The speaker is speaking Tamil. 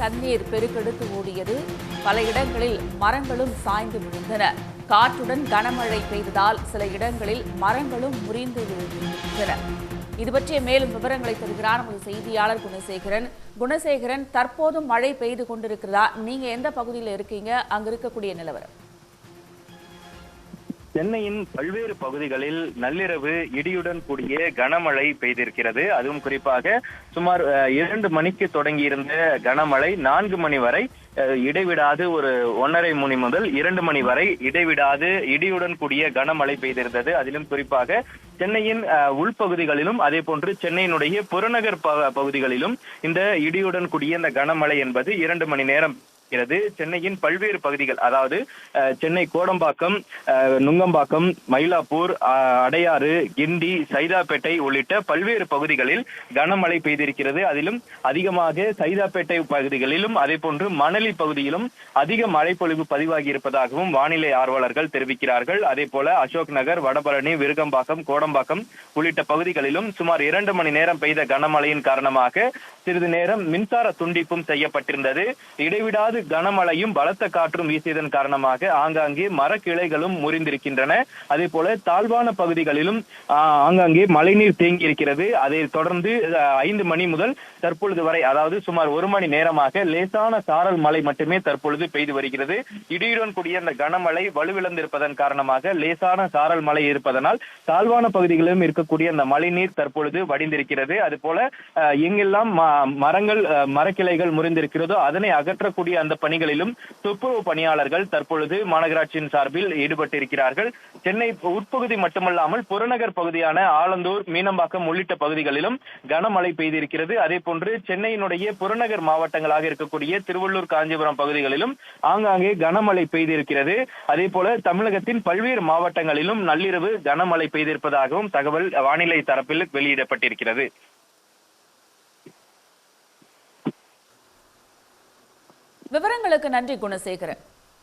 தண்ணீர் பெருக்கெடுத்து ஓடியது. பல இடங்களில் மரங்களும் சாய்ந்து விழுந்தன. காற்றுடன் கனமழை பெய்ததால் சில இடங்களில் மரங்களும் முறிந்து விழுகின்றன. இது பற்றிய மேலும் விவரங்களை தருகிறார் நமது செய்தியாளர் குணசேகரன். குணசேகரன், தற்போதும் மழை பெய்து கொண்டிருக்கிறதா? நீங்க எந்த பகுதியில் இருக்கீங்க? அங்க இருக்கக்கூடிய நிலவரம்? சென்னையின் பல்வேறு பகுதிகளில் நள்ளிரவு இடியுடன் கூடிய கனமழை பெய்திருக்கிறது. அதுவும் குறிப்பாக சுமார் 2 மணிக்கு தொடங்கியிருந்த கனமழை 4 மணி வரை இடைவிடாது ஒரு 1:30 மணி முதல் 2 மணி வரை இடைவிடாது இடியுடன் கூடிய கனமழை பெய்திருந்தது. அதிலும் குறிப்பாக சென்னையின் உள்பகுதிகளிலும் அதே போன்று சென்னையினுடைய புறநகர் பகுதிகளிலும் இந்த இடியுடன் கூடிய இந்த கனமழை என்பது 2 மணி நேரம். சென்னையின் பல்வேறு பகுதிகள், அதாவது சென்னை கோடம்பாக்கம், நுங்கம்பாக்கம், மயிலாப்பூர், அடையாறு, கிண்டி, சைதாப்பேட்டை உள்ளிட்ட பல்வேறு பகுதிகளில் கனமழை பெய்திருக்கிறது. அதிலும் அதிகமாக சைதாப்பேட்டை பகுதிகளிலும் அதே போன்று மணலி பகுதியிலும் அதிக மழைப்பொழிவு பதிவாகி இருப்பதாகவும் வானிலை ஆர்வலர்கள் தெரிவிக்கிறார்கள். அதே போல அசோக் நகர், வடபழனி, விருகம்பாக்கம், கோடம்பாக்கம் உள்ளிட்ட பகுதிகளிலும் சுமார் 2 மணி நேரம் பெய்த கனமழையின் காரணமாக சிறிது நேரம் மின்சார துண்டிப்பும் செய்யப்பட்டிருந்தது. இடைவிடாது கனமழையும் பலத்த காற்றும் வீசியதன் காரணமாக ஆங்காங்கே மரக்கிளைகளும் முறிந்திருக்கின்றன. அதே போல தாழ்வான பகுதிகளிலும் ஆங்காங்கே மழைநீர் தேங்கி இருக்கிறது. அதை தொடர்ந்து 5 மணி முதல் தற்பொழுது வரை, அதாவது சுமார் 1 மணி நேரமாக லேசான சாரல் மழை மட்டுமே தற்பொழுது பெய்து வருகிறது. இடியுடன் கூடிய அந்த கனமழை வலுவிழந்திருப்பதன் காரணமாக லேசான சாரல் மழை இருப்பதனால் தாழ்வான பகுதிகளிலும் இருக்கக்கூடிய அந்த மழைநீர் தற்பொழுது வடிந்திருக்கிறது. அது போல எங்கெல்லாம் மரங்கள் மரக்கிளைகள் முறிந்திருக்கிறதோ அதனை அகற்றக்கூடிய அந்த பணிகளிலும் துப்புரவு பணியாளர்கள் தற்பொழுது மாநகராட்சியின் சார்பில் ஈடுபட்டிருக்கிறார்கள். சென்னை உட்பகுதி மட்டுமல்லாமல் புறநகர் பகுதியான ஆலந்தூர், மீனம்பாக்கம் உள்ளிட்ட பகுதிகளிலும் கனமழை பெய்திருக்கிறது. அதே போன்று சென்னையினுடைய புறநகர் மாவட்டங்களாக இருக்கக்கூடிய திருவள்ளூர், காஞ்சிபுரம் பகுதிகளிலும் ஆங்காங்கே கனமழை பெய்திருக்கிறது. அதே போல தமிழகத்தின் பல்வேறு மாவட்டங்களிலும் நள்ளிரவு கனமழை பெய்திருப்பதாகவும் தகவல் வானிலை தரப்பில் வெளியிடப்பட்டிருக்கிறது. விவரங்களுக்கு நன்றி குணசேகரன்.